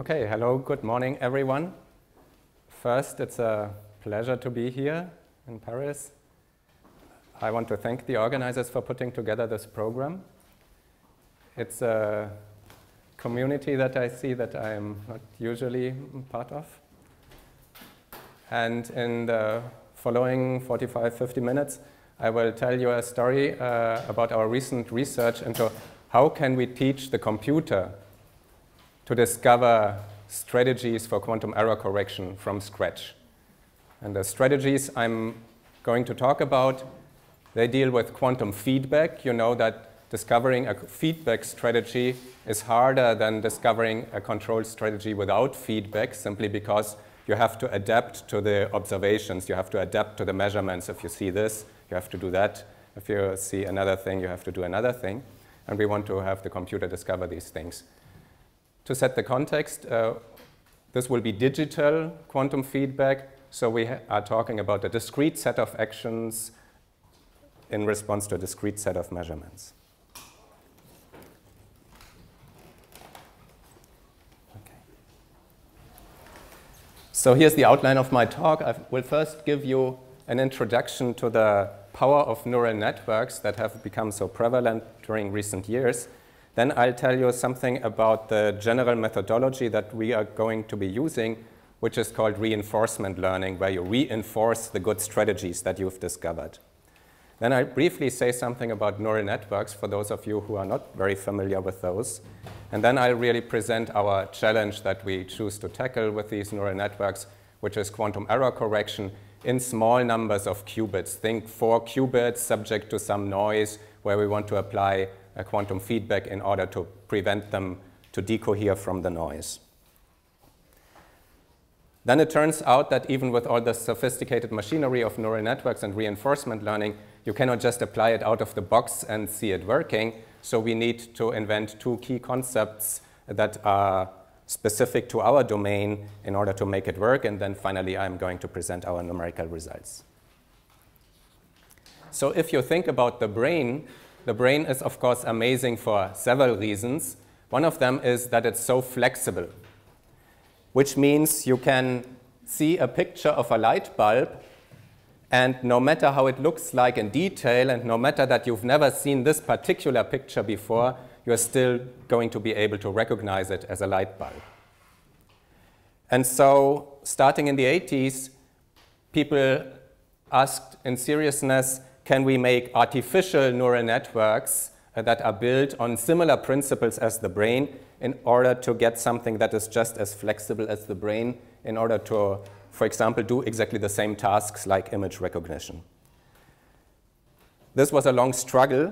Okay, hello, good morning, everyone. First, it's a pleasure to be here in Paris. I want to thank the organizers for putting together this program. It's a community that I see that I'm not usually part of. And in the following 45-50 minutes, I will tell you a story about our recent research into how can we teach the computer to discover strategies for quantum error correction from scratch. And the strategies I'm going to talk about, they deal with quantum feedback. You know that discovering a feedback strategy is harder than discovering a control strategy without feedback, simply because you have to adapt to the observations. You have to adapt to the measurements. If you see this, you have to do that. If you see another thing, you have to do another thing. And we want to have the computer discover these things. To set the context, this will be digital quantum feedback. So we are talking about a discrete set of actions in response to a discrete set of measurements. Okay. So here's the outline of my talk. I will first give you an introduction to the power of neural networks that have become so prevalent during recent years. Then I'll tell you something about the general methodology that we are going to be using, which is called reinforcement learning, where you reinforce the good strategies that you've discovered. Then I'll briefly say something about neural networks for those of you who are not very familiar with those. And then I'll really present our challenge that we choose to tackle with these neural networks, which is quantum error correction in small numbers of qubits. Think 4 qubits subject to some noise, where we want to apply a quantum feedback in order to prevent them to decohere from the noise. Then it turns out that even with all the sophisticated machinery of neural networks and reinforcement learning, you cannot just apply it out of the box and see it working. So we need to invent 2 key concepts that are specific to our domain in order to make it work. And then finally, I'm going to present our numerical results. So if you think about the brain is, of course, amazing for several reasons. One of them is that it's so flexible, which means you can see a picture of a light bulb, and no matter how it looks like in detail, and no matter that you've never seen this particular picture before, you're still going to be able to recognize it as a light bulb. And so, starting in the 80s, people asked in seriousness, can we make artificial neural networks that are built on similar principles as the brain in order to get something that is just as flexible as the brain in order to, for example, do exactly the same tasks like image recognition? This was a long struggle,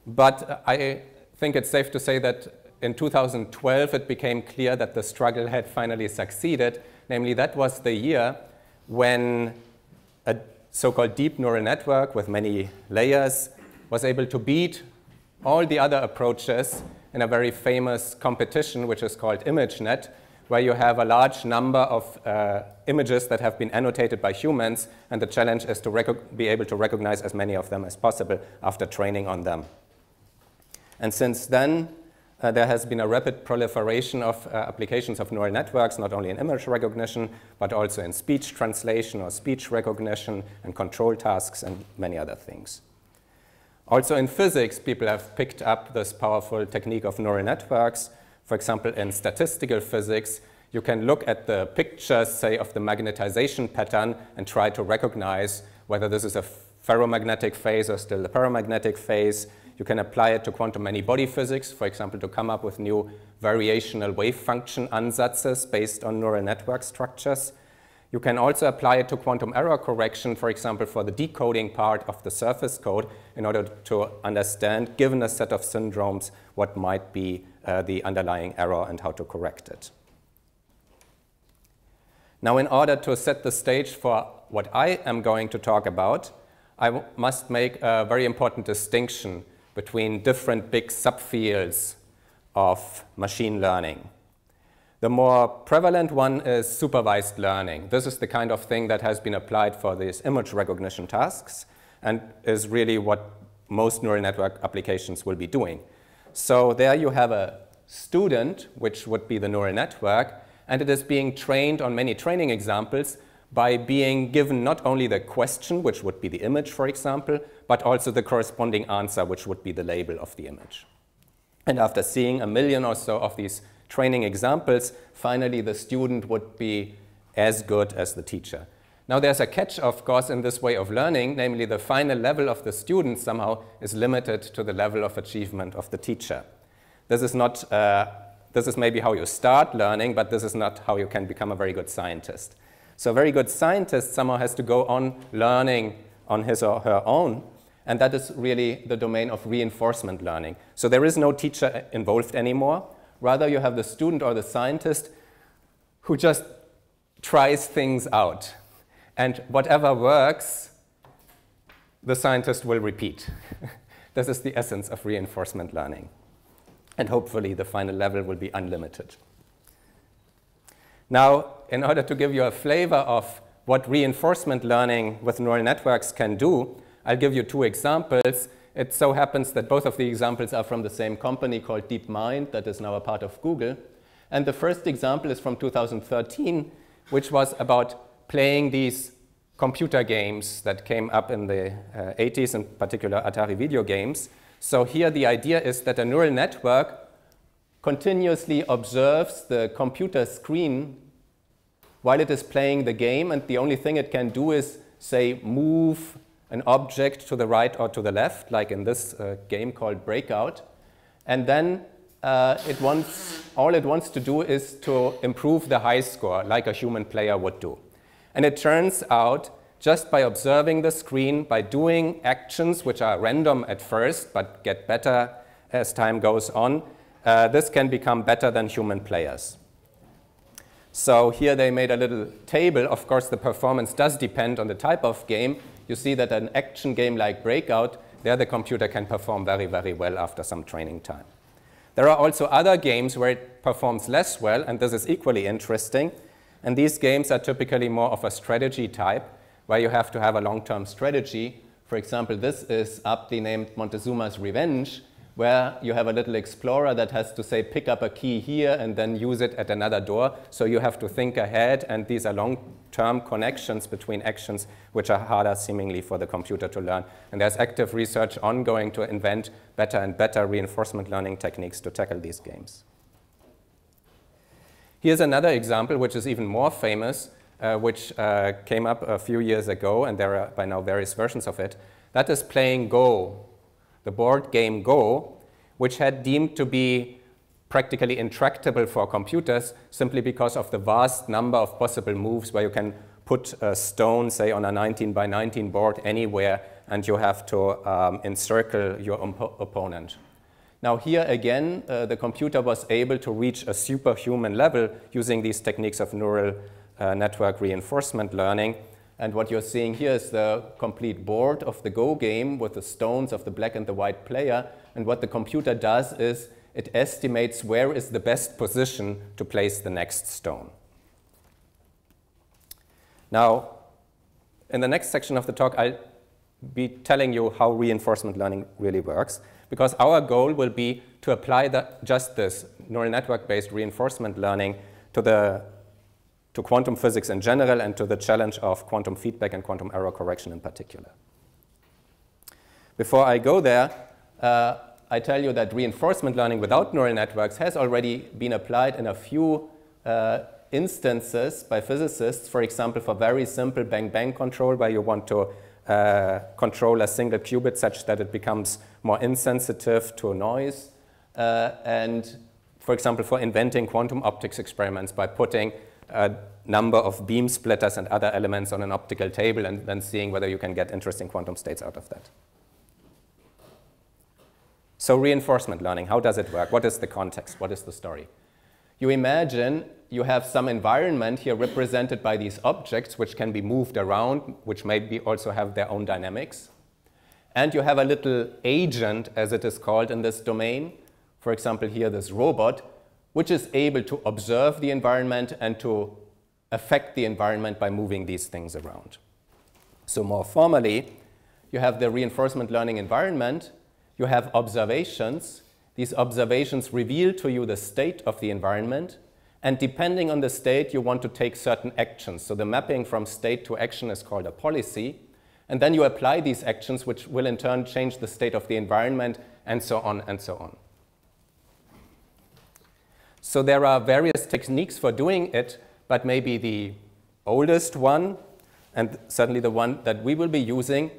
but I think it's safe to say that in 2012 it became clear that the struggle had finally succeeded. Namely, that was the year when a so-called deep neural network with many layers was able to beat all the other approaches in a very famous competition, which is called ImageNet, where you have a large number of images that have been annotated by humans, and the challenge is to be able to recognize as many of them as possible after training on them. And since then, there has been a rapid proliferation of applications of neural networks, not only in image recognition, but also in speech translation or speech recognition and control tasks and many other things. Also in physics, people have picked up this powerful technique of neural networks. For example, in statistical physics, you can look at the pictures, say, of the magnetization pattern and try to recognize whether this is a ferromagnetic phase or still a paramagnetic phase. You can apply it to quantum many-body physics, for example, to come up with new variational wave function ansatzes based on neural network structures. You can also apply it to quantum error correction, for example, for the decoding part of the surface code in order to understand, given a set of syndromes, what might be the underlying error and how to correct it. Now, in order to set the stage for what I am going to talk about, I must make a very important distinction between different big subfields of machine learning. The more prevalent one is supervised learning. This is the kind of thing that has been applied for these image recognition tasks and is really what most neural network applications will be doing. So there you have a student, which would be the neural network, and it is being trained on many training examples by being given not only the question, which would be the image, for example, but also the corresponding answer, which would be the label of the image. And after seeing 1 million or so of these training examples, finally the student would be as good as the teacher. Now there's a catch, of course, in this way of learning, namely the final level of the student somehow is limited to the level of achievement of the teacher. This is not, this is maybe how you start learning, but this is not how you can become a very good scientist. So a very good scientist somehow has to go on learning on his or her own, and that is really the domain of reinforcement learning. So there is no teacher involved anymore. Rather, you have the student or the scientist who just tries things out. And whatever works, the scientist will repeat. This is the essence of reinforcement learning. And hopefully the final level will be unlimited. Now, in order to give you a flavor of what reinforcement learning with neural networks can do, I'll give you 2 examples. It so happens that both of the examples are from the same company called DeepMind, that is now a part of Google. And the first example is from 2013, which was about playing these computer games that came up in the 80s, in particular Atari video games. So here the idea is that a neural network continuously observes the computer screen while it is playing the game, and the only thing it can do is, say, move an object to the right or to the left, like in this game called Breakout. And then all it wants to do is to improve the high score, like a human player would do. And it turns out, just by observing the screen, by doing actions which are random at first, but get better as time goes on, this can become better than human players. So here they made a little table. Of course, the performance does depend on the type of game. You see that an action game like Breakout, there the computer can perform very, very well after some training time. There are also other games where it performs less well, and this is equally interesting. And these games are typically more of a strategy type, where you have to have a long-term strategy. For example, this is aptly named Montezuma's Revenge, where you have a little explorer that has to, say, pick up a key here and then use it at another door. So you have to think ahead, and these are long-term connections between actions which are harder seemingly for the computer to learn. And there's active research ongoing to invent better and better reinforcement learning techniques to tackle these games. Here's another example which is even more famous, which came up a few years ago, and there are by now various versions of it. That is playing Go, the board game Go, which had deemed to be practically intractable for computers simply because of the vast number of possible moves where you can put a stone, say, on a 19 by 19 board anywhere, and you have to encircle your opponent. Now here again, the computer was able to reach a superhuman level using these techniques of neural network reinforcement learning. And what you're seeing here is the complete board of the Go game with the stones of the black and the white player. And what the computer does is it estimates where is the best position to place the next stone. Now, in the next section of the talk, I'll be telling you how reinforcement learning really works, because our goal will be to apply just this neural network-based reinforcement learning to quantum physics in general and to the challenge of quantum feedback and quantum error correction in particular. Before I go there, I tell you that reinforcement learning without neural networks has already been applied in a few instances by physicists, for example, for very simple bang-bang control, where you want to control a single qubit such that it becomes more insensitive to noise, and, for example, for inventing quantum optics experiments by putting a number of beam splitters and other elements on an optical table and then seeing whether you can get interesting quantum states out of that. So reinforcement learning, how does it work? What is the context? What is the story? You imagine you have some environment here represented by these objects which can be moved around, which maybe also have their own dynamics. And you have a little agent, as it is called in this domain. For example, here this robot, which is able to observe the environment and to affect the environment by moving these things around. So more formally, you have the reinforcement learning environment, you have observations, These observations reveal to you the state of the environment, and depending on the state, you want to take certain actions. So the mapping from state to action is called a policy, and then you apply these actions, which will in turn change the state of the environment, and so on and so on. So there are various techniques for doing it, but maybe the oldest one, and certainly the one that we will be using,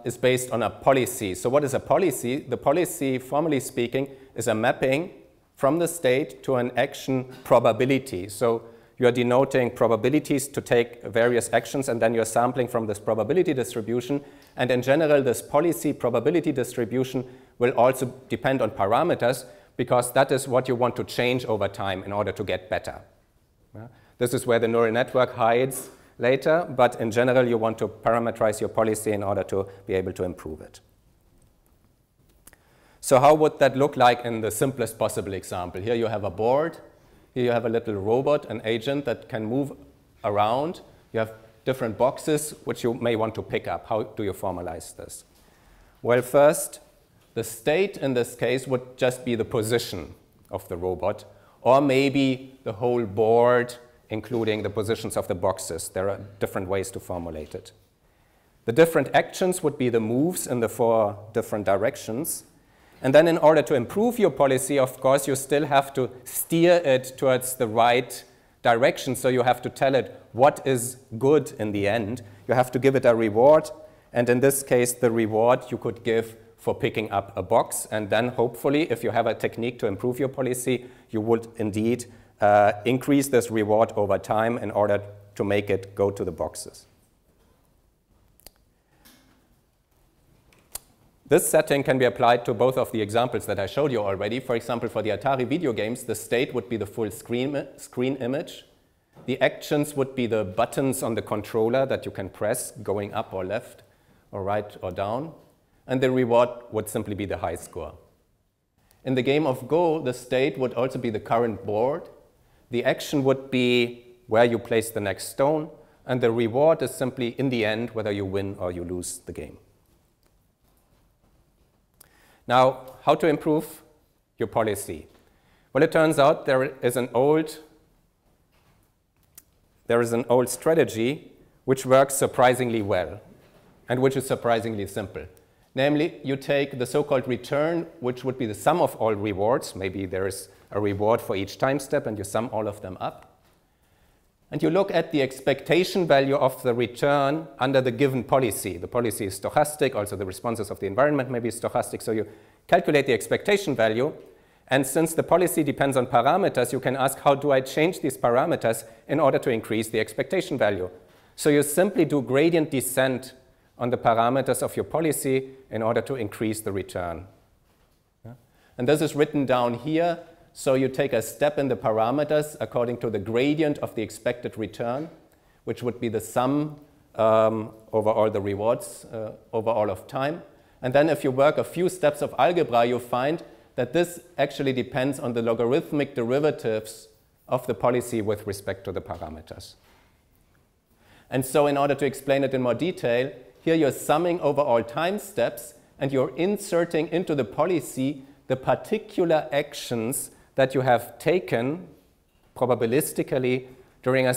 is based on a policy. So what is a policy? The policy, formally speaking, is a mapping from the state to an action probability. So you are denoting probabilities to take various actions, and then you're sampling from this probability distribution. And in general, this policy probability distribution will also depend on parameters, because that is what you want to change over time in order to get better. This is where the neural network hides later, but in general, you want to parameterize your policy in order to be able to improve it. So how would that look like in the simplest possible example? Here you have a board. Here you have a little robot, an agent that can move around. You have different boxes which you may want to pick up. How do you formalize this? Well, first, the state in this case would just be the position of the robot, or maybe the whole board, including the positions of the boxes. There are different ways to formulate it. The different actions would be the moves in the 4 different directions. And then in order to improve your policy, of course, you still have to steer it towards the right direction. So you have to tell it what is good in the end. You have to give it a reward. And in this case, the reward you could give for picking up a box. And then hopefully, if you have a technique to improve your policy, you would indeed increase this reward over time in order to make it go to the boxes. This setting can be applied to both of the examples that I showed you already. For example, for the Atari video games, the state would be the full screen image. The actions would be the buttons on the controller that you can press, going up or left, or right or down. And the reward would simply be the high score. In the game of Go, the state would also be the current board. The action would be where you place the next stone. And the reward is simply, in the end, whether you win or you lose the game. Now, how to improve your policy? Well, it turns out there is an old strategy which works surprisingly well and which is surprisingly simple. Namely, you take the so-called return, which would be the sum of all rewards. Maybe there is a reward for each time step, and you sum all of them up. And you look at the expectation value of the return under the given policy. The policy is stochastic. Also, the responses of the environment may be stochastic. So you calculate the expectation value. And since the policy depends on parameters, you can ask, how do I change these parameters in order to increase the expectation value? So you simply do gradient descent on the parameters of your policy in order to increase the return. And this is written down here. So you take a step in the parameters according to the gradient of the expected return, which would be the sum over all the rewards over all of time. And then if you work a few steps of algebra, you find that this actually depends on the logarithmic derivatives of the policy with respect to the parameters. And so in order to explain it in more detail, here you're summing over all time steps, and you're inserting into the policy the particular actions that you have taken probabilistically during a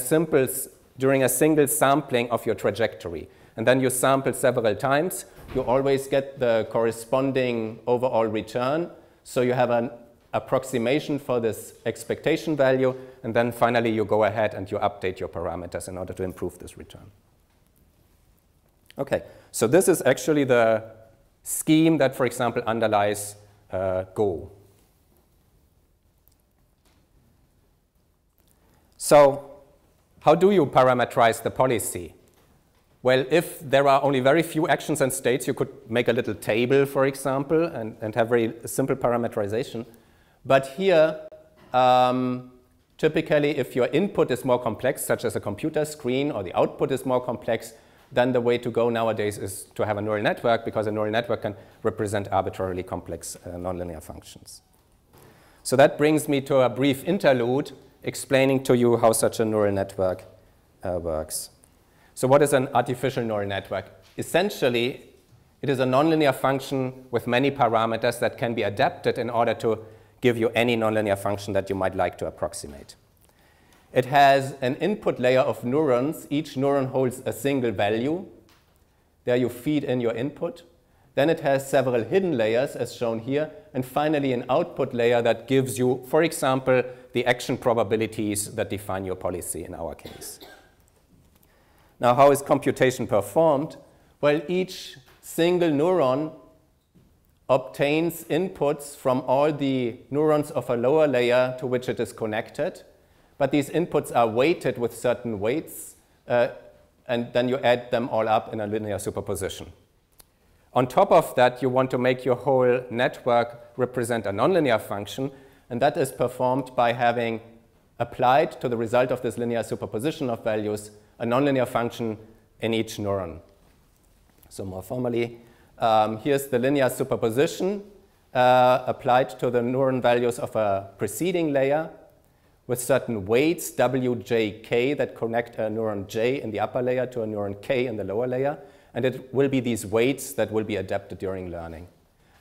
single sampling of your trajectory. And then you sample several times. You always get the corresponding overall return. So you have an approximation for this expectation value. And then finally, you go ahead and you update your parameters in order to improve this return. OK, so this is actually the scheme that, for example, underlies Go. So how do you parameterize the policy? Well, if there are only very few actions and states, you could make a little table, for example, and have very simple parameterization. But here, typically, if your input is more complex, such as a computer screen, or the output is more complex, then the way to go nowadays is to have a neural network, because a neural network can represent arbitrarily complex nonlinear functions. So that brings me to a brief interlude explaining to you how such a neural network works. So what is an artificial neural network? Essentially, It is a nonlinear function with many parameters that can be adapted in order to give you any nonlinear function that you might like to approximate. It has an input layer of neurons. Each neuron holds a single value. There you feed in your input. Then it has several hidden layers, as shown here, and finally an output layer that gives you, for example, the action probabilities that define your policy in our case. Now, how is computation performed? Well, each single neuron obtains inputs from all the neurons of a lower layer to which it is connected, but these inputs are weighted with certain weights, and then you add them all up in a linear superposition. On top of that, you want to make your whole network represent a nonlinear function, and that is performed by having applied to the result of this linear superposition of values a nonlinear function in each neuron. So more formally, here's the linear superposition applied to the neuron values of a preceding layer with certain weights, w, j, k, that connect a neuron j in the upper layer to a neuron k in the lower layer. And it will be these weights that will be adapted during learning.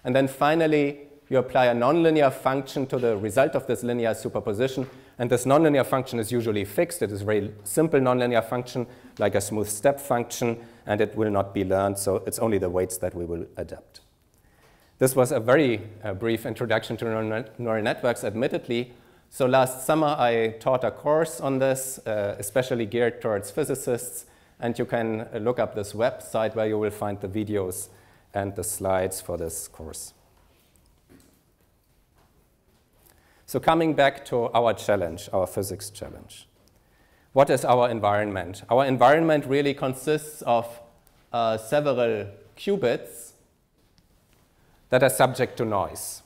And then finally, you apply a nonlinear function to the result of this linear superposition. And this nonlinear function is usually fixed. It is a very simple nonlinear function, like a smooth step function, and it will not be learned. So it's only the weights that we will adapt. This was a very brief introduction to neural networks, admittedly. So last summer, I taught a course on this, especially geared towards physicists. And you can look up this website where you will find the videos and the slides for this course. So coming back to our challenge, our physics challenge. What is our environment? Our environment really consists of several qubits that are subject to noise.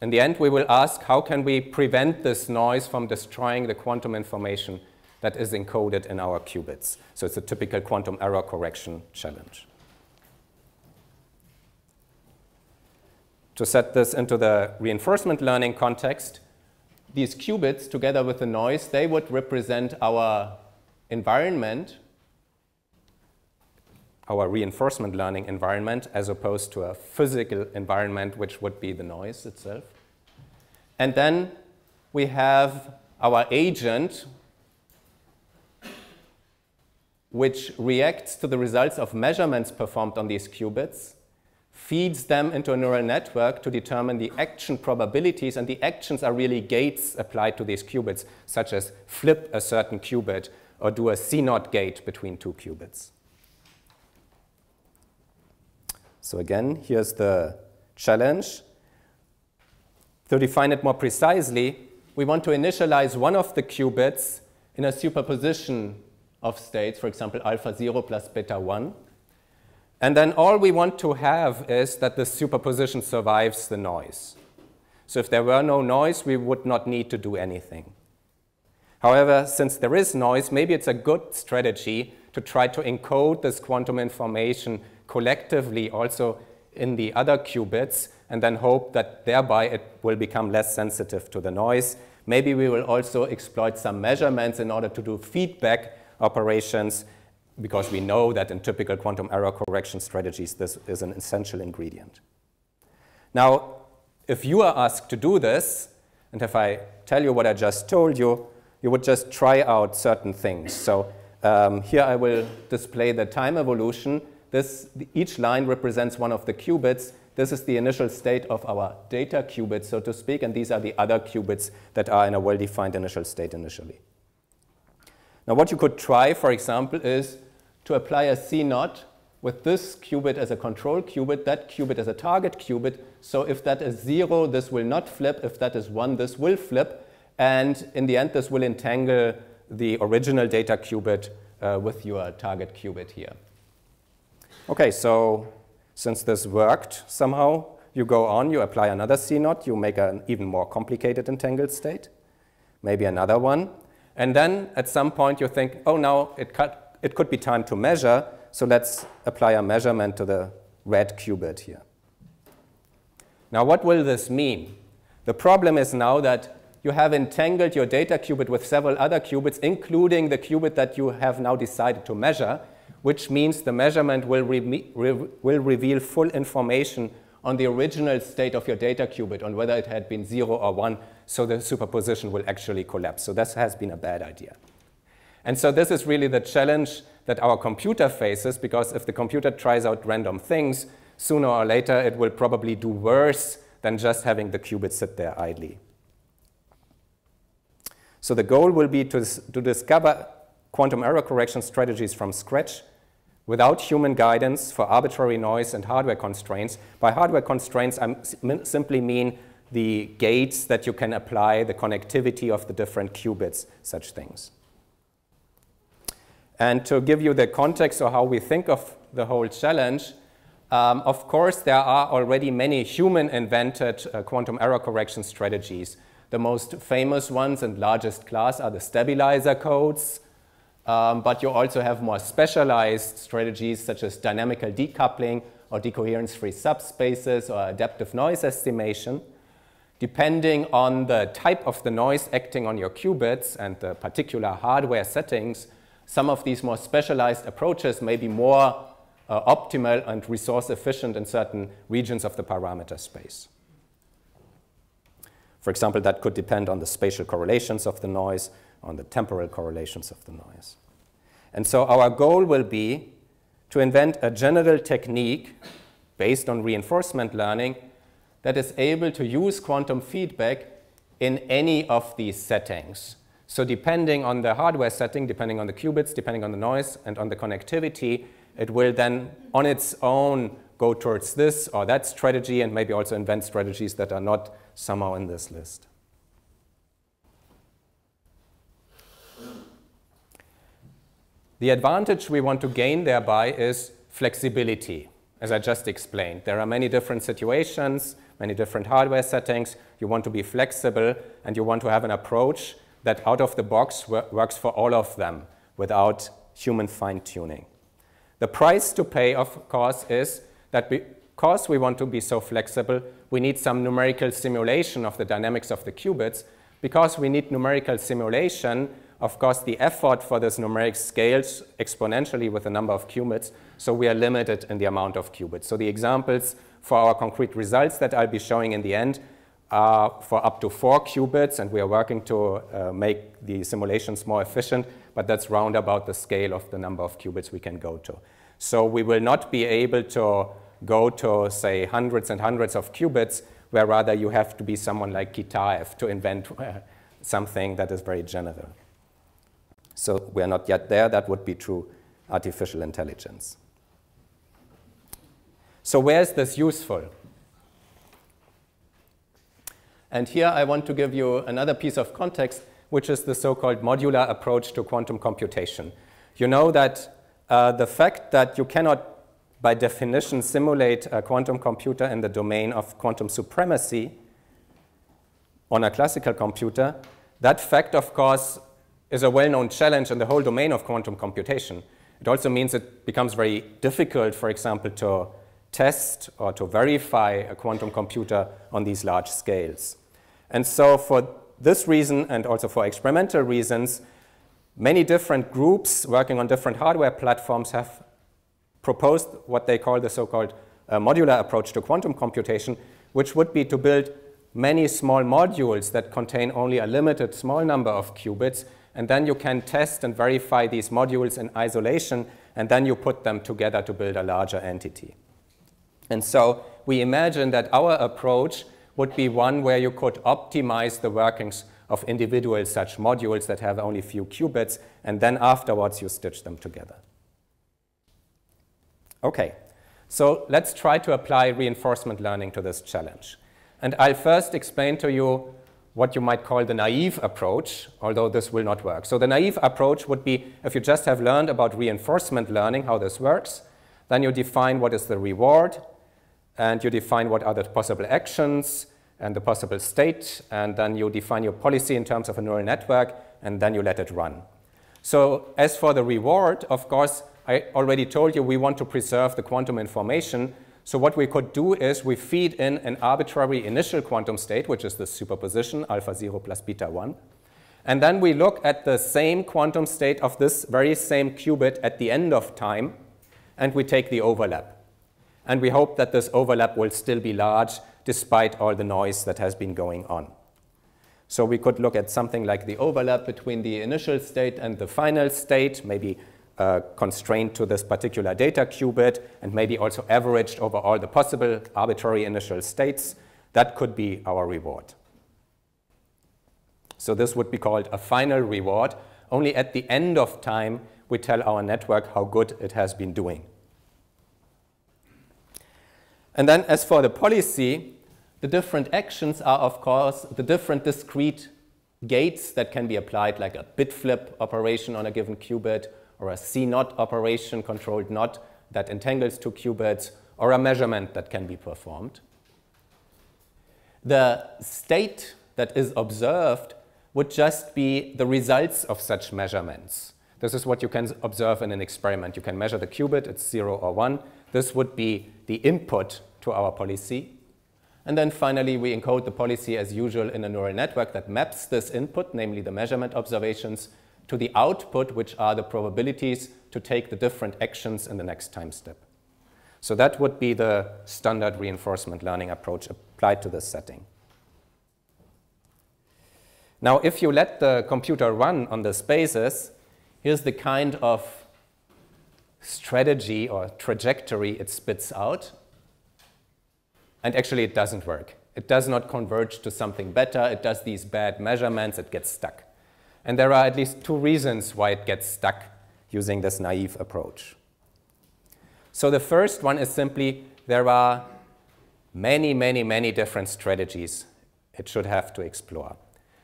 In the end, we will ask, how can we prevent this noise from destroying the quantum information that is encoded in our qubits? So it's a typical quantum error correction challenge. To set this into the reinforcement learning context, these qubits, together with the noise, they would represent our environment, our reinforcement learning environment, as opposed to a physical environment, which would be the noise itself. And then we have our agent, which reacts to the results of measurements performed on these qubits, feeds them into a neural network to determine the action probabilities, and the actions are really gates applied to these qubits, such as flip a certain qubit or do a CNOT gate between two qubits. So again, here's the challenge. To define it more precisely, we want to initialize one of the qubits in a superposition of states, for example, alpha 0 plus beta 1. And then all we want to have is that the superposition survives the noise. So if there were no noise, we would not need to do anything. However, since there is noise, maybe it's a good strategy to try to encode this quantum information collectively also in the other qubits, and then hope that thereby it will become less sensitive to the noise. Maybe we will also exploit some measurements in order to do feedback operations, because we know that in typical quantum error correction strategies, this is an essential ingredient. Now, if you are asked to do this, and if I tell you what I just told you, you would just try out certain things. So here I will display the time evolution. Each line represents one of the qubits. This is the initial state of our data qubit, so to speak, and these are the other qubits that are in a well-defined initial state initially. Now, what you could try, for example, is to apply a CNOT with this qubit as a control qubit, that qubit as a target qubit. So if that is 0, this will not flip. If that is 1, this will flip. And in the end, this will entangle the original data qubit with your target qubit here. OK, so since this worked somehow, you go on, you apply another CNOT, you make an even more complicated entangled state, maybe another one. And then at some point you think, oh, now it could be time to measure, so let's apply a measurement to the red qubit here. Now, what will this mean? The problem is now that you have entangled your data qubit with several other qubits, including the qubit that you have now decided to measure, which means the measurement will reveal full information on the original state of your data qubit, on whether it had been 0 or 1, so the superposition will actually collapse. So this has been a bad idea. And so this is really the challenge that our computer faces, because if the computer tries out random things, sooner or later it will probably do worse than just having the qubits sit there idly. So the goal will be to discover quantum error correction strategies from scratch without human guidance for arbitrary noise and hardware constraints. By hardware constraints, I simply mean the gates that you can apply, the connectivity of the different qubits, such things. And to give you the context of how we think of the whole challenge, of course, there are already many human-invented quantum error correction strategies. The most famous ones and largest class are the stabilizer codes, but you also have more specialized strategies such as dynamical decoupling or decoherence-free subspaces or adaptive noise estimation. Depending on the type of the noise acting on your qubits and the particular hardware settings, some of these more specialized approaches may be more optimal and resource efficient in certain regions of the parameter space. For example, that could depend on the spatial correlations of the noise, on the temporal correlations of the noise. And so our goal will be to invent a general technique based on reinforcement learning that is able to use quantum feedback in any of these settings. So depending on the hardware setting, depending on the qubits, depending on the noise and on the connectivity, it will then on its own go towards this or that strategy and maybe also invent strategies that are not somehow in this list. The advantage we want to gain thereby is flexibility, as I just explained. There are many different situations, many different hardware settings. You want to be flexible and you want to have an approach that out of the box works for all of them without human fine-tuning. The price to pay, of course, is that because we want to be so flexible, we need some numerical simulation of the dynamics of the qubits. Because we need numerical simulation, of course, the effort for this numeric scales exponentially with the number of qubits, so we are limited in the amount of qubits. So the examples for our concrete results that I'll be showing in the end are for up to 4 qubits, and we are working to make the simulations more efficient, but that's round about the scale of the number of qubits we can go to. So we will not be able to go to, say, hundreds and hundreds of qubits, where rather you have to be someone like Kitaev to invent something that is very general. So we are not yet there. That would be true artificial intelligence. So where is this useful? And here I want to give you another piece of context, which is the so-called modular approach to quantum computation. You know that the fact that you cannot, by definition, simulate a quantum computer in the domain of quantum supremacy on a classical computer, that fact, of course, is a well-known challenge in the whole domain of quantum computation. It also means it becomes very difficult, for example, to test or to verify a quantum computer on these large scales. And so for this reason, and also for experimental reasons, many different groups working on different hardware platforms have proposed what they call the so-called modular approach to quantum computation, which would be to build many small modules that contain only a limited small number of qubits, and then you can test and verify these modules in isolation, and then you put them together to build a larger entity. And so we imagine that our approach would be one where you could optimize the workings of individual such modules that have only few qubits, and then afterwards you stitch them together. Okay, so let's try to apply reinforcement learning to this challenge. And I'll first explain to you what you might call the naive approach, although this will not work. So the naive approach would be if you just have learned about reinforcement learning, how this works, then you define what is the reward, and you define what are the possible actions and the possible state, and then you define your policy in terms of a neural network, and then you let it run. So as for the reward, of course, I already told you we want to preserve the quantum information. So what we could do is we feed in an arbitrary initial quantum state, which is the superposition, alpha 0 plus beta 1. And then we look at the same quantum state of this very same qubit at the end of time, and we take the overlap. And we hope that this overlap will still be large despite all the noise that has been going on. So we could look at something like the overlap between the initial state and the final state, maybe constrained to this particular data qubit, and maybe also averaged over all the possible arbitrary initial states. That could be our reward. So this would be called a final reward. Only at the end of time, we tell our network how good it has been doing. And then as for the policy, the different actions are, of course, the different discrete gates that can be applied, like a bit flip operation on a given qubit, or a C0 operation, controlled knot, that entangles two qubits, or a measurement that can be performed. The state that is observed would just be the results of such measurements. This is what you can observe in an experiment. You can measure the qubit, it's 0 or 1. This would be the input to our policy. And then finally, we encode the policy as usual in a neural network that maps this input, namely the measurement observations, to the output, which are the probabilities to take the different actions in the next time step. So that would be the standard reinforcement learning approach applied to this setting. Now, if you let the computer run on the spaces, here's the kind of strategy or trajectory it spits out. And actually, it doesn't work. It does not converge to something better. It does these bad measurements. It gets stuck. And there are at least two reasons why it gets stuck using this naive approach. So the first one is simply there are many different strategies it should have to explore.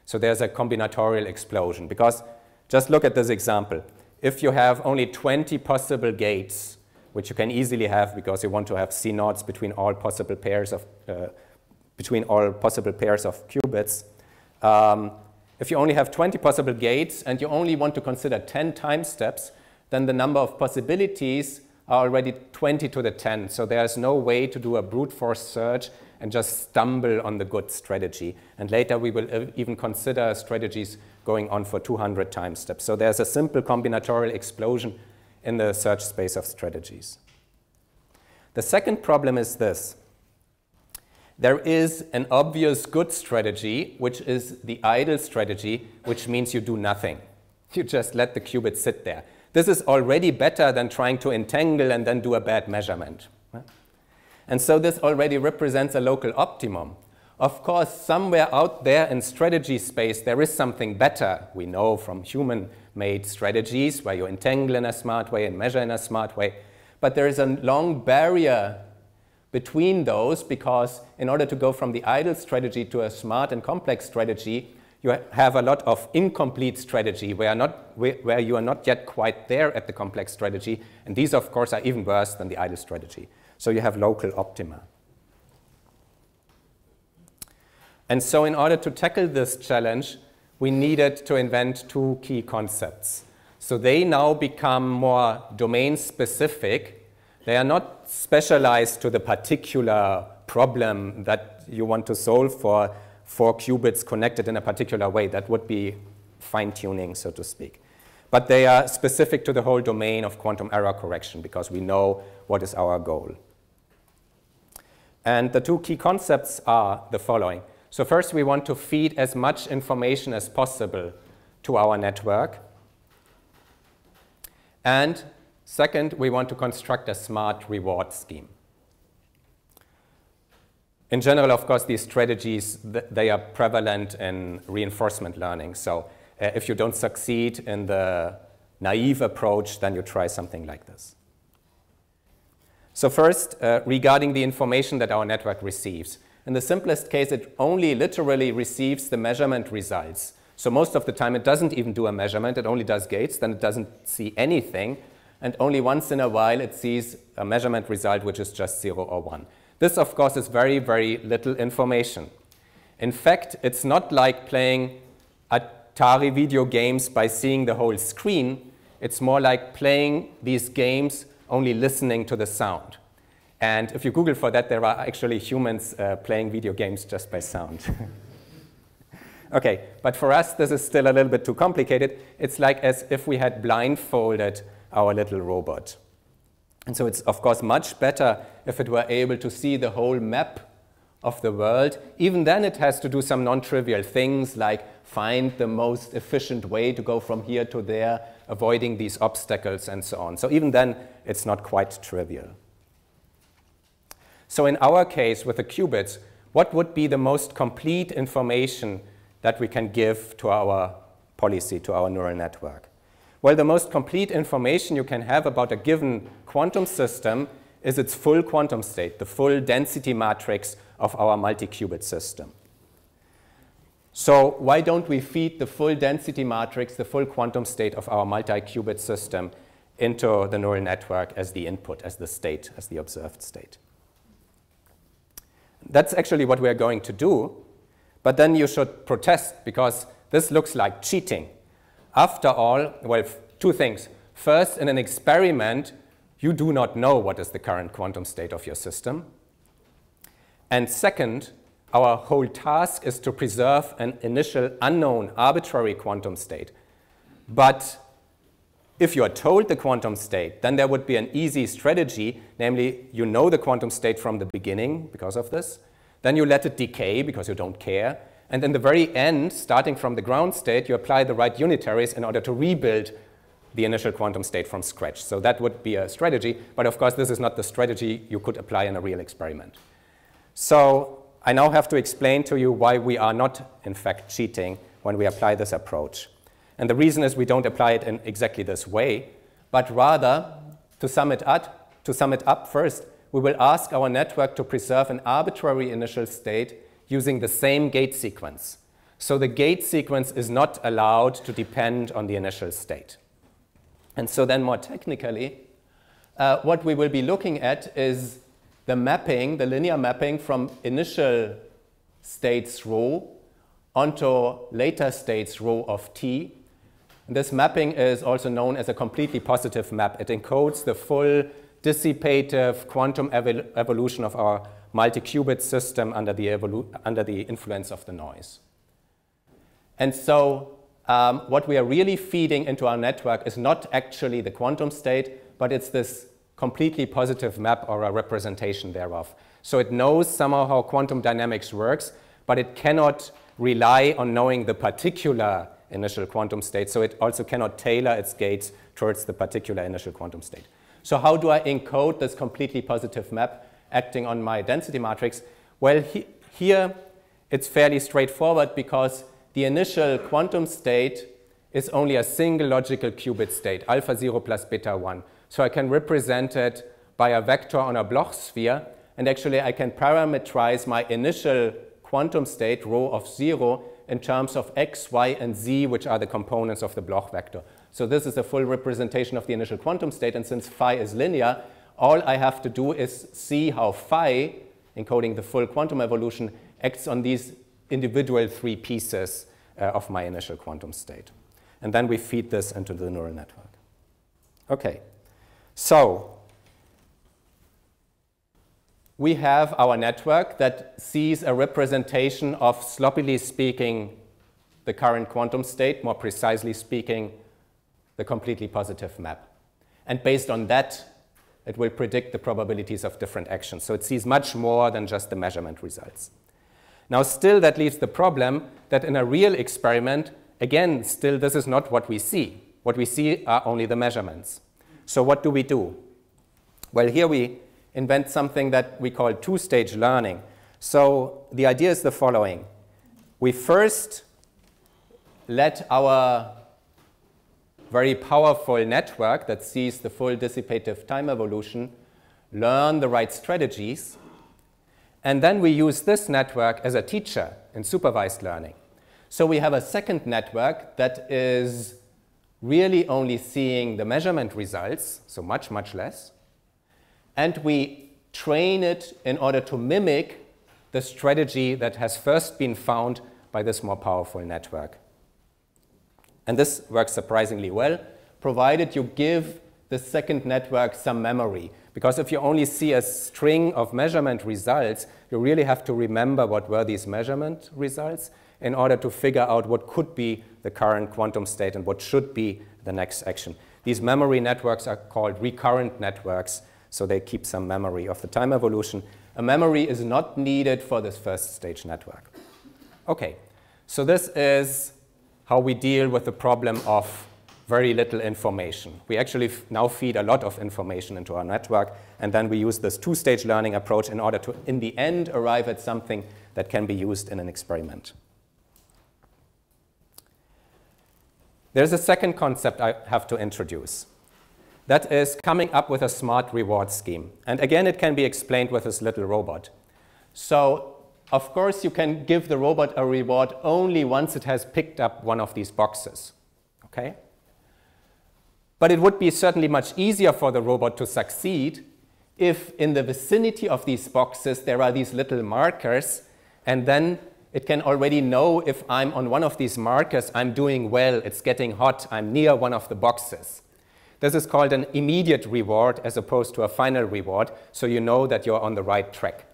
So there's a combinatorial explosion, because just look at this example. If you have only 20 possible gates, which you can easily have because you want to have C0s between all possible pairs of qubits, if you only have 20 possible gates and you only want to consider 10 time steps, then the number of possibilities are already 20 to the 10. So there's no way to do a brute force search and just stumble on the good strategy. And later we will even consider strategies going on for 200 time steps. So there's a simple combinatorial explosion in the search space of strategies. The second problem is this. There is an obvious good strategy, which is the idle strategy, which means you do nothing. You just let the qubit sit there. This is already better than trying to entangle and then do a bad measurement. And so this already represents a local optimum. Of course, somewhere out there in strategy space, there is something better. We know from human-made strategies where you entangle in a smart way and measure in a smart way. But there is a long barrier between those, because in order to go from the idle strategy to a smart and complex strategy, you have a lot of incomplete strategy where you are not yet quite there at the complex strategy. And these, of course, are even worse than the idle strategy. So you have local optima. And so in order to tackle this challenge, we needed to invent two key concepts. So they now become more domain-specific. They are not specialized to the particular problem that you want to solve for 4 qubits connected in a particular way. That would be fine-tuning, so to speak. But they are specific to the whole domain of quantum error correction, because we know what is our goal. And the two key concepts are the following. So first, we want to feed as much information as possible to our network. And second, we want to construct a smart reward scheme. In general, of course, these strategies, they are prevalent in reinforcement learning. So if you don't succeed in the naive approach, then you try something like this. So first, regarding the information that our network receives. In the simplest case, it only literally receives the measurement results. So most of the time, it doesn't even do a measurement. It only does gates. Then it doesn't see anything. And only once in a while, it sees a measurement result, which is just 0 or 1. This, of course, is very, very little information. In fact, it's not like playing Atari video games by seeing the whole screen. It's more like playing these games only listening to the sound. And if you Google for that, there are actually humans playing video games just by sound. Okay, but for us, this is still a little bit too complicated. It's like as if we had blindfolded our little robot. And so it's, of course, much better if it were able to see the whole map of the world. Even then, it has to do some non-trivial things like find the most efficient way to go from here to there, avoiding these obstacles and so on. So even then, it's not quite trivial. So in our case, with the qubits, what would be the most complete information that we can give to our policy, to our neural network? Well, the most complete information you can have about a given quantum system is its full quantum state, the full density matrix of our multi-qubit system. So why don't we feed the full density matrix, the full quantum state of our multi-qubit system into the neural network as the input, as the state, as the observed state? That's actually what we're going to do, but then you should protest because this looks like cheating. After all, well, two things. First, in an experiment, you do not know what is the current quantum state of your system. And second, our whole task is to preserve an initial unknown arbitrary quantum state. But if you are told the quantum state, then there would be an easy strategy, namely you know the quantum state from the beginning because of this. Then you let it decay because you don't care. And in the very end, starting from the ground state, you apply the right unitaries in order to rebuild the initial quantum state from scratch. So that would be a strategy. But of course, this is not the strategy you could apply in a real experiment. So I now have to explain to you why we are not, in fact, cheating when we apply this approach. And the reason is we don't apply it in exactly this way, but rather, to sum it up first, we will ask our network to preserve an arbitrary initial state using the same gate sequence. So the gate sequence is not allowed to depend on the initial state. And so then more technically, what we will be looking at is the mapping, the linear mapping from initial states rho onto later states rho of t. And this mapping is also known as a completely positive map. It encodes the full dissipative quantum evolution of our multi-qubit system under the influence of the noise. And so what we are really feeding into our network is not actually the quantum state, but it's this completely positive map or a representation thereof. So it knows somehow how quantum dynamics works, but it cannot rely on knowing the particular initial quantum state, so it also cannot tailor its gates towards the particular initial quantum state. So how do I encode this completely positive map acting on my density matrix? Well, here it's fairly straightforward because the initial quantum state is only a single logical qubit state, alpha 0 plus beta 1. So I can represent it by a vector on a Bloch sphere, and actually I can parameterize my initial quantum state, rho of 0, in terms of x, y, and z, which are the components of the Bloch vector. So this is a full representation of the initial quantum state, and since phi is linear, all I have to do is see how phi, encoding the full quantum evolution, acts on these individual three pieces of my initial quantum state. And then we feed this into the neural network. Okay, so we have our network that sees a representation of, sloppily speaking, the current quantum state, more precisely speaking, the completely positive map. And based on that, it will predict the probabilities of different actions. So it sees much more than just the measurement results. Now, still, that leaves the problem that in a real experiment, again, still, this is not what we see. What we see are only the measurements. So what do we do? Well, here we invent something that we call two-stage learning. So the idea is the following. We first let our very powerful network that sees the full dissipative time evolution learn the right strategies. And then we use this network as a teacher in supervised learning. So we have a second network that is really only seeing the measurement results, so much, much less. And we train it in order to mimic the strategy that has first been found by this more powerful network. And this works surprisingly well, provided you give the second network some memory. Because if you only see a string of measurement results, you really have to remember what were these measurement results in order to figure out what could be the current quantum state and what should be the next action. These memory networks are called recurrent networks, so they keep some memory of the time evolution. A memory is not needed for this first stage network. Okay, so this is how we deal with the problem of very little information. We actually now feed a lot of information into our network, and then we use this two-stage learning approach in order to, in the end, arrive at something that can be used in an experiment. There's a second concept I have to introduce. That is coming up with a smart reward scheme. And again, it can be explained with this little robot. So, of course, you can give the robot a reward only once it has picked up one of these boxes. Okay? But it would be certainly much easier for the robot to succeed if in the vicinity of these boxes there are these little markers, and then it can already know if I'm on one of these markers, I'm doing well, it's getting hot, I'm near one of the boxes. This is called an immediate reward as opposed to a final reward, so you know that you're on the right track.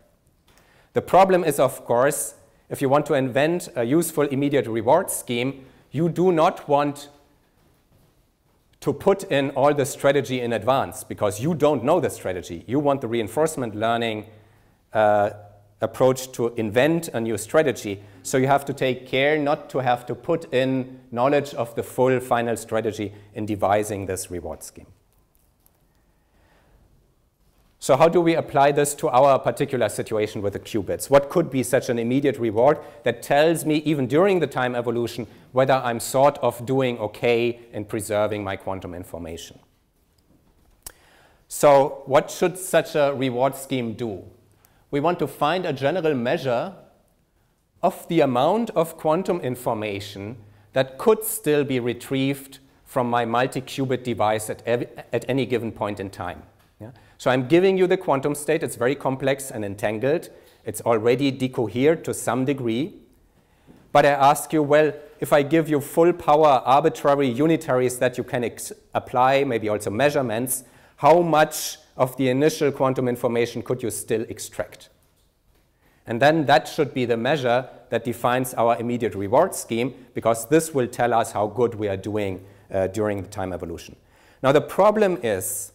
The problem is, of course, if you want to invent a useful immediate reward scheme, you do not want to put in all the strategy in advance because you don't know the strategy. You want the reinforcement learning approach to invent a new strategy. So you have to take care not to have to put in knowledge of the full final strategy in devising this reward scheme. So how do we apply this to our particular situation with the qubits? What could be such an immediate reward that tells me, even during the time evolution, whether I'm sort of doing okay in preserving my quantum information? So what should such a reward scheme do? We want to find a general measure of the amount of quantum information that could still be retrieved from my multi-qubit device at any given point in time. Yeah? So I'm giving you the quantum state. It's very complex and entangled. It's already decohered to some degree. But I ask you, well, if I give you full power arbitrary unitaries that you can apply, maybe also measurements, how much of the initial quantum information could you still extract? And then that should be the measure that defines our immediate reward scheme, because this will tell us how good we are doing during the time evolution. Now the problem is,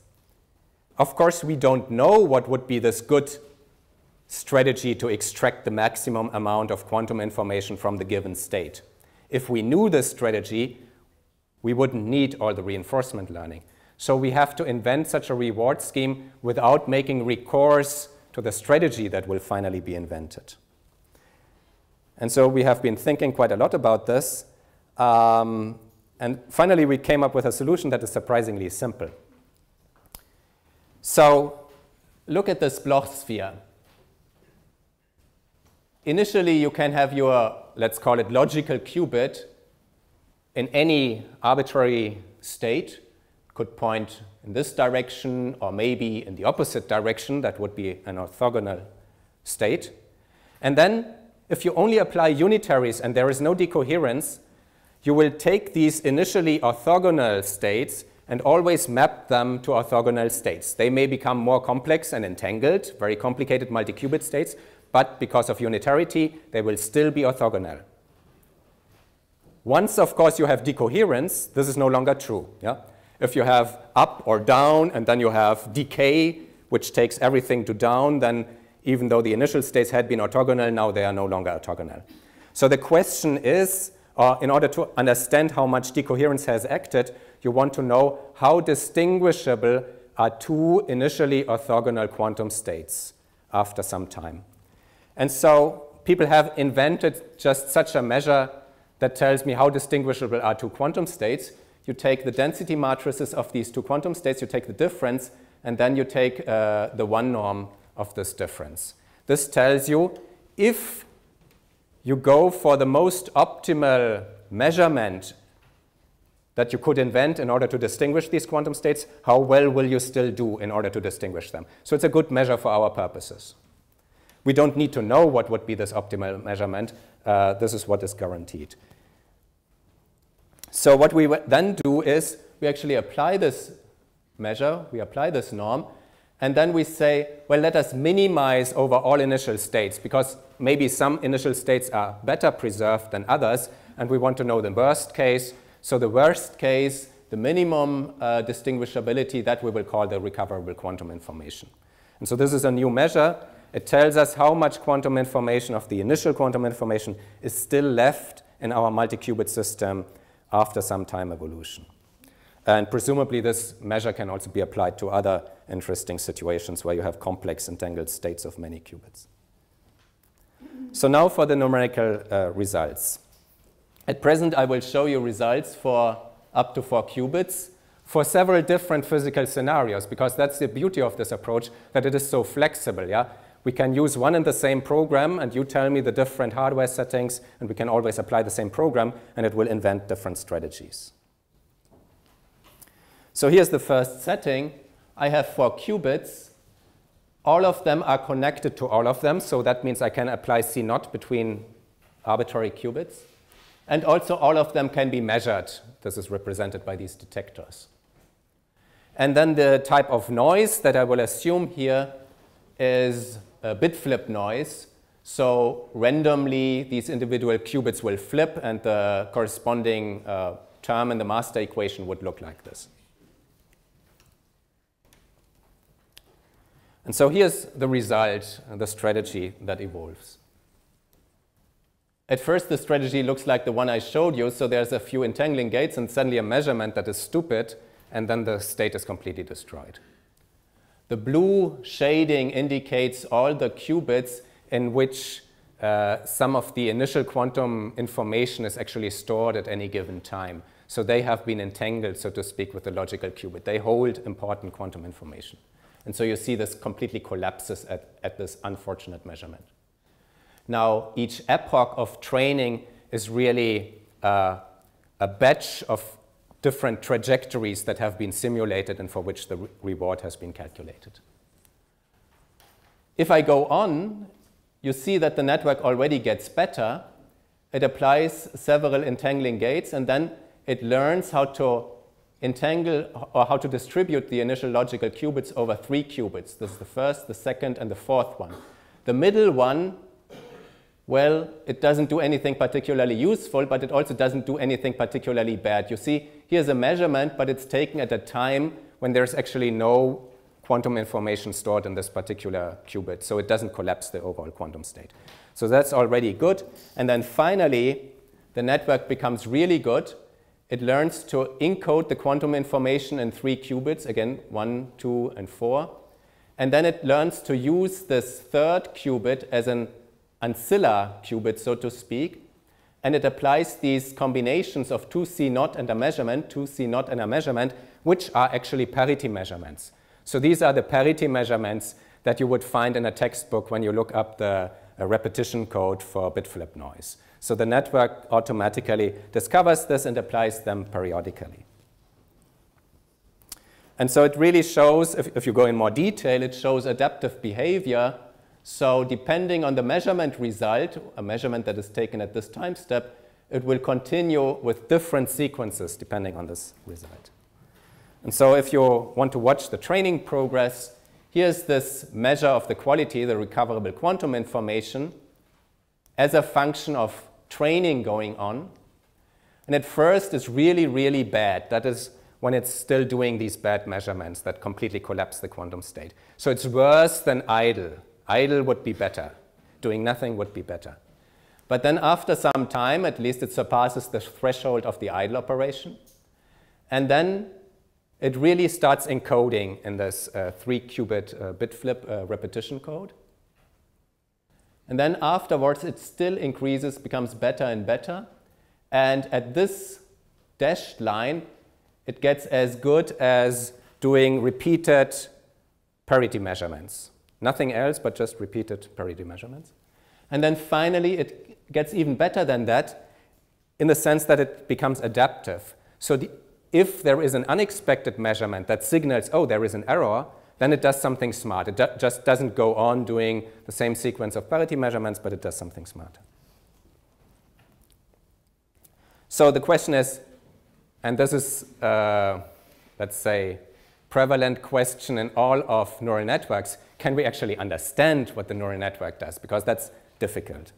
of course, we don't know what would be this good strategy to extract the maximum amount of quantum information from the given state. If we knew this strategy, we wouldn't need all the reinforcement learning. So we have to invent such a reward scheme without making recourse to the strategy that will finally be invented. And so we have been thinking quite a lot about this. And finally, we came up with a solution that is surprisingly simple. So look at this Bloch sphere. Initially, you can have your, let's call it, logical qubit in any arbitrary state. Could point in this direction or maybe in the opposite direction. That would be an orthogonal state. And then if you only apply unitaries and there is no decoherence, you will take these initially orthogonal states and always map them to orthogonal states. They may become more complex and entangled, very complicated multi-qubit states, but because of unitarity, they will still be orthogonal. Once, of course, you have decoherence, this is no longer true. Yeah? If you have up or down, and then you have decay, which takes everything to down, then even though the initial states had been orthogonal, now they are no longer orthogonal. So the question is, in order to understand how much decoherence has acted, you want to know how distinguishable are two initially orthogonal quantum states after some time. And so people have invented just such a measure that tells me how distinguishable are two quantum states. You take the density matrices of these two quantum states, you take the difference, and then you take the one norm of this difference. This tells you if you go for the most optimal measurement that you could invent in order to distinguish these quantum states, how well will you still do in order to distinguish them? So it's a good measure for our purposes. We don't need to know what would be this optimal measurement. This is what is guaranteed. So what we then do is we actually apply this measure, we apply this norm, And then we say, well, let us minimize over all initial states, because maybe some initial states are better preserved than others, and we want to know the worst case. So the worst case, the minimum distinguishability, that we will call the recoverable quantum information. And so this is a new measure. It tells us how much quantum information of the initial quantum information is still left in our multi-qubit system after some time evolution. And presumably this measure can also be applied to other interesting situations where you have complex entangled states of many qubits. So now for the numerical results. At present, I will show you results for up to 4 qubits for several different physical scenarios, because that's the beauty of this approach, that it is so flexible. Yeah? We can use one and the same program, and you tell me the different hardware settings, and we can always apply the same program, and it will invent different strategies. So here's the first setting. I have 4 qubits. All of them are connected to all of them, so that means I can apply C0 between arbitrary qubits. And also all of them can be measured. This is represented by these detectors. And then the type of noise that I will assume here is a bit flip noise. So randomly, these individual qubits will flip, and the corresponding term in the master equation would look like this. And so here's the result, the strategy that evolves. At first, the strategy looks like the one I showed you. So there's a few entangling gates and suddenly a measurement that is stupid, and then the state is completely destroyed. The blue shading indicates all the qubits in which some of the initial quantum information is actually stored at any given time. So they have been entangled, so to speak, with the logical qubit. They hold important quantum information. And so you see this completely collapses at this unfortunate measurement. Now, each epoch of training is really a batch of different trajectories that have been simulated and for which the reward has been calculated. If I go on, you see that the network already gets better. It applies several entangling gates, and then it learns how to entangle or how to distribute the initial logical qubits over 3 qubits. This is the first, the second, and the fourth one. The middle one, well, it doesn't do anything particularly useful, but it also doesn't do anything particularly bad. You see, here's a measurement, but it's taken at a time when there's actually no quantum information stored in this particular qubit, so it doesn't collapse the overall quantum state. So that's already good. And then finally, the network becomes really good. It learns to encode the quantum information in 3 qubits, again, 1, 2, and 4. And then it learns to use this third qubit as an ancillar qubit, so to speak. And it applies these combinations of 2C0 and a measurement, 2C0 and a measurement, which are actually parity measurements. So these are the parity measurements that you would find in a textbook when you look up the repetition code for bit flip noise. So the network automatically discovers this and applies them periodically. And so it really shows, if you go in more detail, it shows adaptive behavior. So depending on the measurement result, a measurement that is taken at this time step, it will continue with different sequences depending on this result. And so if you want to watch the training progress, here's this measure of the quality, the recoverable quantum information, as a function of training going on. And at first, it's really, really bad. That is when it's still doing these bad measurements that completely collapse the quantum state. So it's worse than idle. Idle would be better. Doing nothing would be better. But then after some time, at least it surpasses the threshold of the idle operation. And then it really starts encoding in this 3-qubit bit flip repetition code. And then afterwards, it still increases, becomes better and better. And at this dashed line, it gets as good as doing repeated parity measurements. Nothing else, but just repeated parity measurements. And then finally, it gets even better than that in the sense that it becomes adaptive. So if there is an unexpected measurement that signals, oh, there is an error, then it does something smart. It just doesn't go on doing the same sequence of parity measurements, but it does something smarter. So the question is, and this is, let's say, prevalent question in all of neural networks. Can we actually understand what the neural network does? Because that's difficult.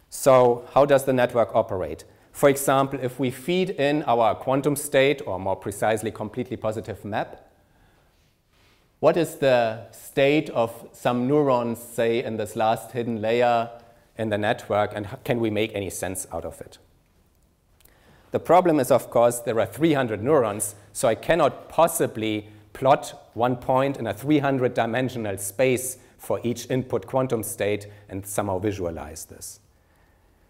So how does the network operate? For example, if we feed in our quantum state, or more precisely, completely positive map, what is the state of some neurons, say, in this last hidden layer in the network, and can we make any sense out of it? The problem is, of course, there are 300 neurons, so I cannot possibly plot one point in a 300-dimensional space for each input quantum state and somehow visualize this.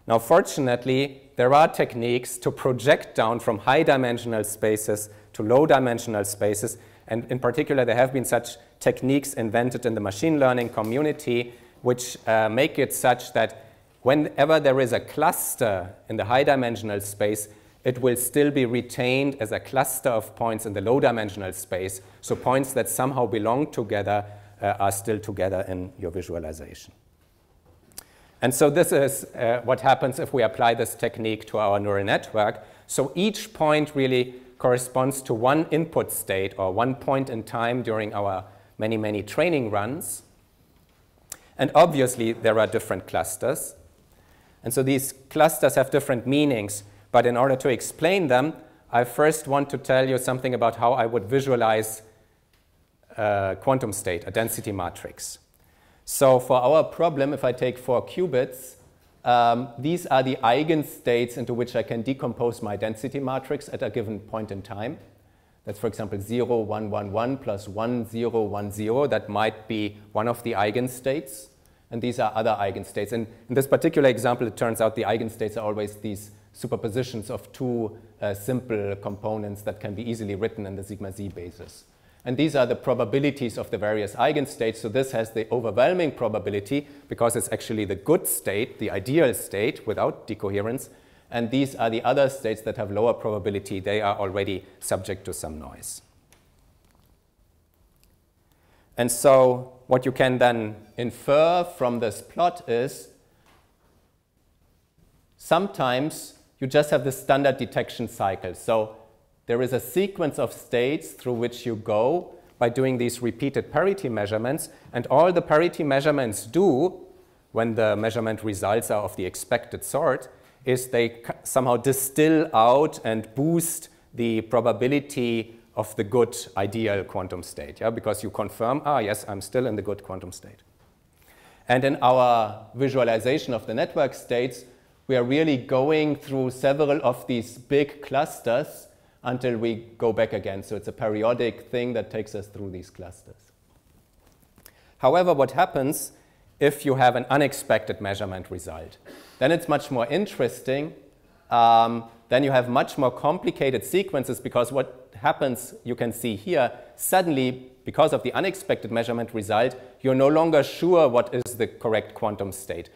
Now, fortunately, there are techniques to project down from high-dimensional spaces to low-dimensional spaces, and in particular, there have been such techniques invented in the machine learning community which make it such that whenever there is a cluster in the high-dimensional space, it will still be retained as a cluster of points in the low-dimensional space, so points that somehow belong together are still together in your visualization. And so this is what happens if we apply this technique to our neural network. So each point really corresponds to one input state or one point in time during our many, many training runs. And obviously, there are different clusters. And so these clusters have different meanings. But in order to explain them, I first want to tell you something about how I would visualize a quantum state, a density matrix. So for our problem, if I take 4 qubits, these are the eigenstates into which I can decompose my density matrix at a given point in time. That's, for example, 0, 1, 1, 1 plus 1, 0, 1, 0. That might be one of the eigenstates. And these are other eigenstates. And in this particular example, it turns out the eigenstates are always these superpositions of two simple components that can be easily written in the sigma z basis. And these are the probabilities of the various eigenstates. So this has the overwhelming probability because it's actually the good state, the ideal state without decoherence. And these are the other states that have lower probability. They are already subject to some noise. And so what you can then infer from this plot is sometimes you just have the standard detection cycle. So there is a sequence of states through which you go by doing these repeated parity measurements. And all the parity measurements do, when the measurement results are of the expected sort, is they somehow distill out and boost the probability of the good ideal quantum state, yeah? Because you confirm, yes, I'm still in the good quantum state. And in our visualization of the network states, we are really going through several of these big clusters until we go back again. So it's a periodic thing that takes us through these clusters. However, what happens if you have an unexpected measurement result? Then it's much more interesting. Then you have much more complicated sequences, because what happens, you can see here, suddenly, because of the unexpected measurement result, you're no longer sure what is the correct quantum state.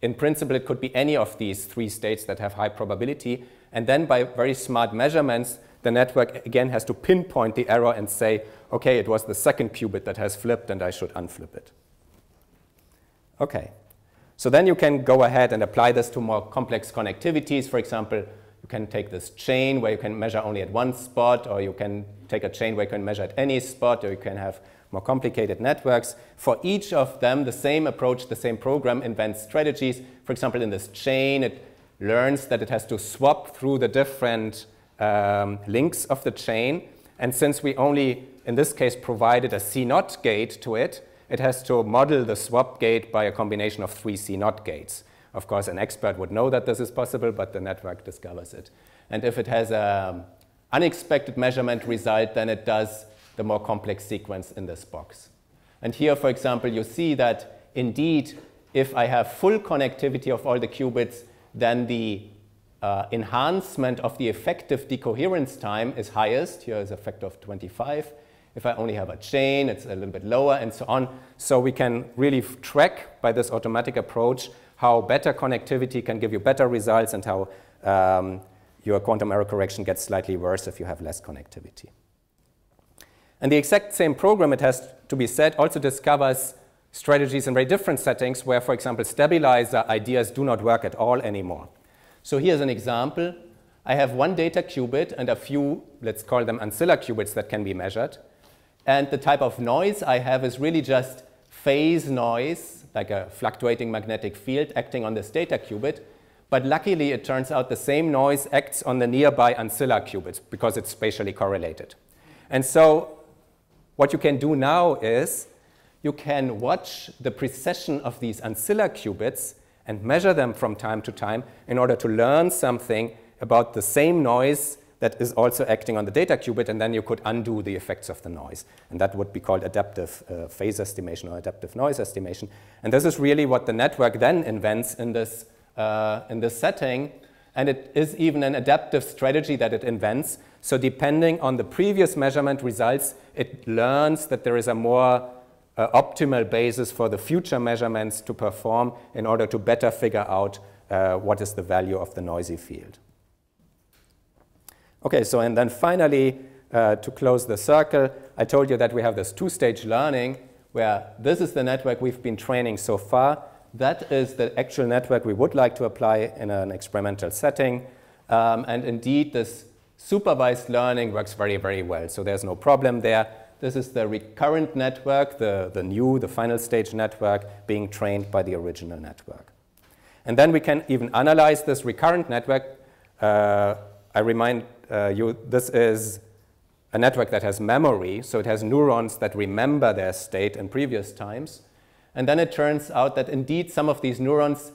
In principle, it could be any of these 3 states that have high probability. And then by very smart measurements, the network again has to pinpoint the error and say, OK, it was the second qubit that has flipped, and I should unflip it. OK. So then you can go ahead and apply this to more complex connectivities. For example, you can take this chain where you can measure only at one spot, or you can take a chain where you can measure at any spot, or you can have more complicated networks. For each of them, the same approach, the same program invents strategies. For example, in this chain, it learns that it has to swap through the different links of the chain. And since we only, in this case, provided a C0 gate to it, it has to model the swap gate by a combination of 3 C0 gates. Of course, an expert would know that this is possible, but the network discovers it. And if it has an unexpected measurement result, then it does the more complex sequence in this box. And here, for example, you see that indeed, if I have full connectivity of all the qubits, then the enhancement of the effective decoherence time is highest. Here is a factor of 25. If I only have a chain, it's a little bit lower, and so on. So we can really track by this automatic approach how better connectivity can give you better results, and how your quantum error correction gets slightly worse if you have less connectivity. And the exact same program, it has to be said, also discovers strategies in very different settings where, for example, stabilizer ideas do not work at all anymore. So here's an example. I have one data qubit and a few, let's call them ancillar qubits that can be measured. And the type of noise I have is really just phase noise, like a fluctuating magnetic field acting on this data qubit. But luckily, it turns out the same noise acts on the nearby ancillar qubits because it's spatially correlated. And so what you can do now is you can watch the precession of these ancillar qubits and measure them from time to time in order to learn something about the same noise that is also acting on the data qubit, and then you could undo the effects of the noise. And that would be called adaptive phase estimation or adaptive noise estimation. And this is really what the network then invents in this setting. And it is even an adaptive strategy that it invents. So depending on the previous measurement results, it learns that there is a more optimal basis for the future measurements to perform in order to better figure out what is the value of the noisy field. Okay, so and then finally, to close the circle, I told you that we have this two-stage learning where this is the network we've been training so far. That is the actual network we would like to apply in an experimental setting. And indeed, this supervised learning works very, very well. So there's no problem there. This is the recurrent network, the final stage network being trained by the original network. And then we can even analyze this recurrent network. I remind you, this is a network that has memory. So it has neurons that remember their state in previous times. And then it turns out that indeed some of these neurons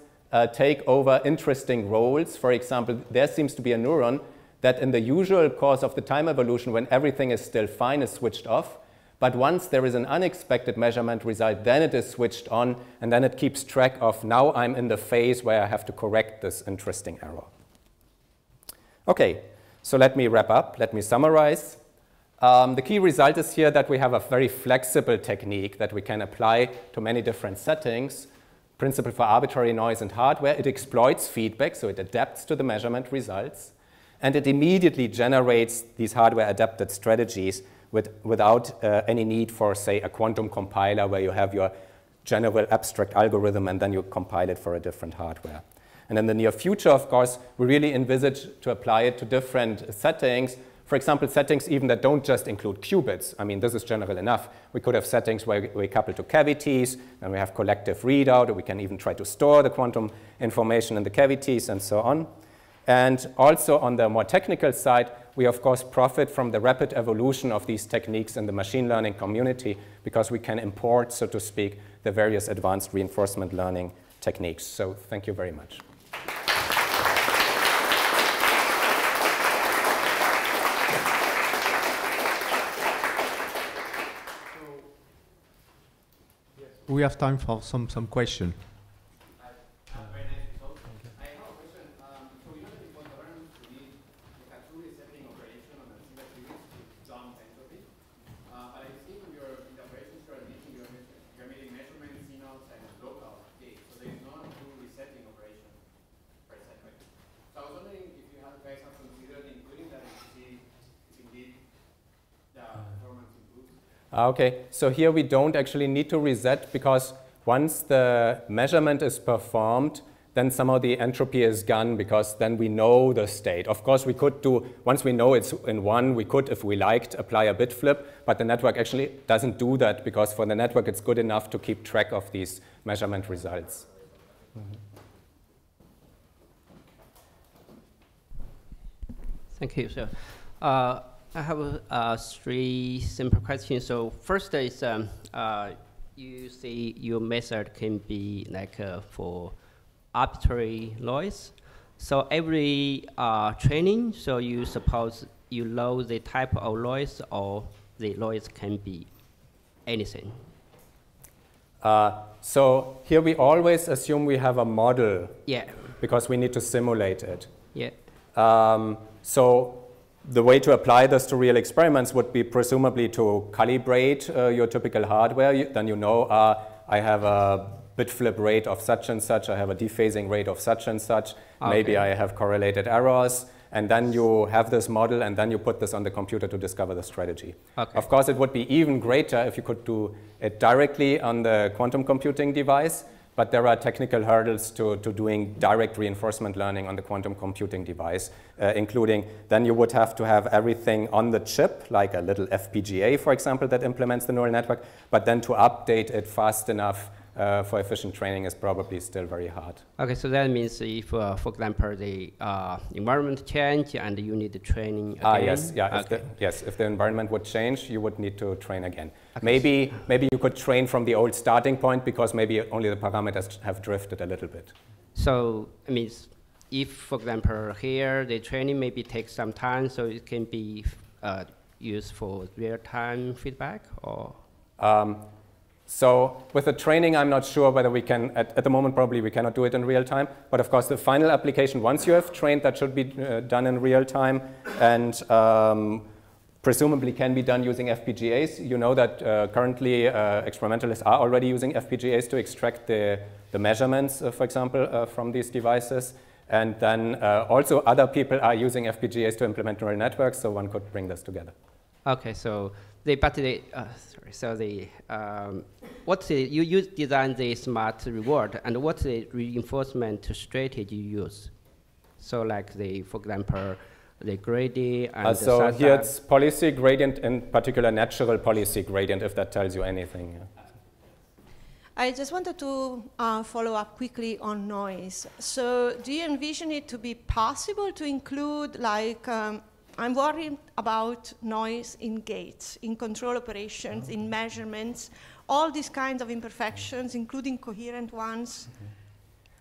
take over interesting roles. For example, there seems to be a neuron that in the usual course of the time evolution, when everything is still fine, is switched off. But once there is an unexpected measurement result, then it is switched on, and then it keeps track of, now I'm in the phase where I have to correct this interesting error. Okay, so let me wrap up. Let me summarize. The key result is here that we have a very flexible technique that we can apply to many different settings. Principle for arbitrary noise and hardware. It exploits feedback, so it adapts to the measurement results. And it immediately generates these hardware-adapted strategies without any need for, say, a quantum compiler where you have your general abstract algorithm and then you compile it for a different hardware. And in the near future, of course, we really envisage to apply it to different settings. For example, settings even that don't just include qubits. I mean, this is general enough. We could have settings where we couple to cavities, and we have collective readout, or we can even try to store the quantum information in the cavities, and so on. And also on the more technical side, we of course profit from the rapid evolution of these techniques in the machine learning community because we can import, so to speak, the various advanced reinforcement learning techniques. So thank you very much. We have time for some question. Okay, so here we don't actually need to reset because once the measurement is performed, then somehow the entropy is gone because then we know the state. Of course, we could do, once we know it's in 1, we could, if we liked, apply a bit flip, but the network actually doesn't do that because for the network it's good enough to keep track of these measurement results. Thank you, sir. I have 3 simple questions. So first is, you see your method can be like for arbitrary noise. So every training, so you suppose you know the type of noise or the noise can be anything? So here we always assume we have a model. Yeah. Because we need to simulate it. Yeah. So the way to apply this to real experiments would be presumably to calibrate your typical hardware. Then you know, I have a bit flip rate of such and such, I have a dephasing rate of such and such, okay. Maybe I have correlated errors, and then you have this model, and then you put this on the computer to discover the strategy. Okay. Of course, it would be even greater if you could do it directly on the quantum computing device, but there are technical hurdles to doing direct reinforcement learning on the quantum computing device, including then you would have to have everything on the chip, like a little FPGA, for example, that implements the neural network, but then to update it fast enough for efficient training is probably still very hard. Okay, so that means if, for example, the environment change and you need the training again? Yes, yeah, okay. If the environment would change, you would need to train again. Okay. Maybe you could train from the old starting point because maybe only the parameters have drifted a little bit. So, I mean, if, for example, here the training maybe takes some time, so it can be used for real-time feedback, or? So with the training, I'm not sure whether we can, at the moment probably we cannot do it in real time, but of course the final application, once you have trained, that should be done in real time, and presumably can be done using FPGAs. You know that currently experimentalists are already using FPGAs to extract the measurements, for example, from these devices. And then also other people are using FPGAs to implement neural networks, so one could bring this together. Okay, so you design the smart reward, and what's the reinforcement strategy you use? So like for example, the gradient and so here it's policy gradient, in particular natural policy gradient, if that tells you anything. Yeah. I just wanted to follow up quickly on noise. So do you envision it to be possible to include, like, I'm worried about noise in gates, in control operations, in measurements, all these kinds of imperfections, including coherent ones? Mm-hmm.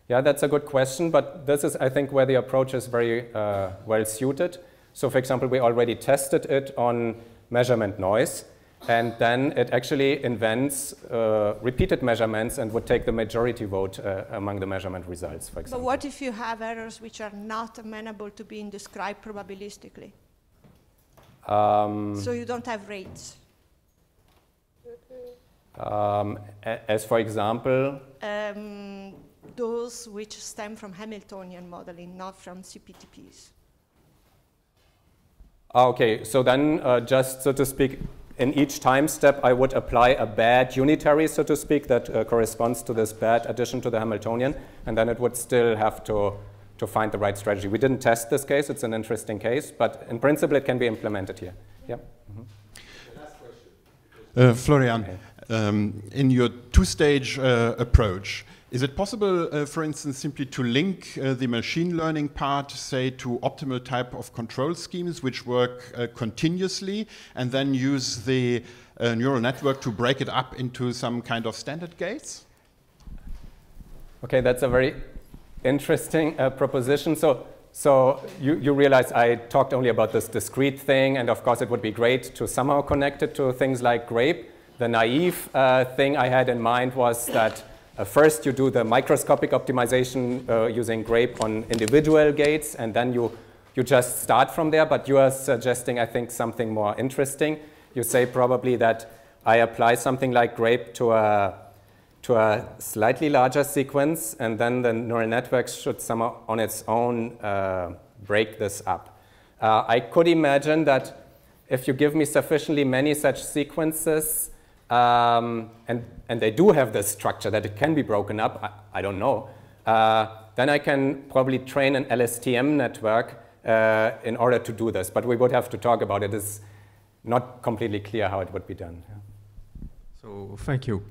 Yeah, that's a good question, but this is, I think, where the approach is very well suited. So, for example, we already tested it on measurement noise, and then it actually invents repeated measurements and would take the majority vote among the measurement results, for example. But what if you have errors which are not amenable to being described probabilistically? So you don't have rates? As for example? Those which stem from Hamiltonian modeling, not from CPTPs. Okay, so then just, so to speak, in each time step, I would apply a bad unitary, so to speak, that corresponds to this bad addition to the Hamiltonian, and then it would still have to find the right strategy. We didn't test this case. It's an interesting case, but in principle, it can be implemented here. Yeah. Mm-hmm. The last question. Florian, okay. In your two-stage approach, is it possible, for instance, simply to link the machine learning part, say, to optimal type of control schemes which work continuously, and then use the neural network to break it up into some kind of standard gates? Okay, that's a very interesting proposition. So you realize I talked only about this discrete thing, and of course it would be great to somehow connect it to things like GRAPE. The naive thing I had in mind was that first you do the microscopic optimization using GRAPE on individual gates, and then you just start from there, but you are suggesting, I think, something more interesting. You say probably that I apply something like GRAPE to a slightly larger sequence, and then the neural network should somehow on its own break this up. I could imagine that if you give me sufficiently many such sequences, and they do have this structure that it can be broken up, I don't know, then I can probably train an LSTM network in order to do this. But we would have to talk about it. It's not completely clear how it would be done. Yeah. So thank you.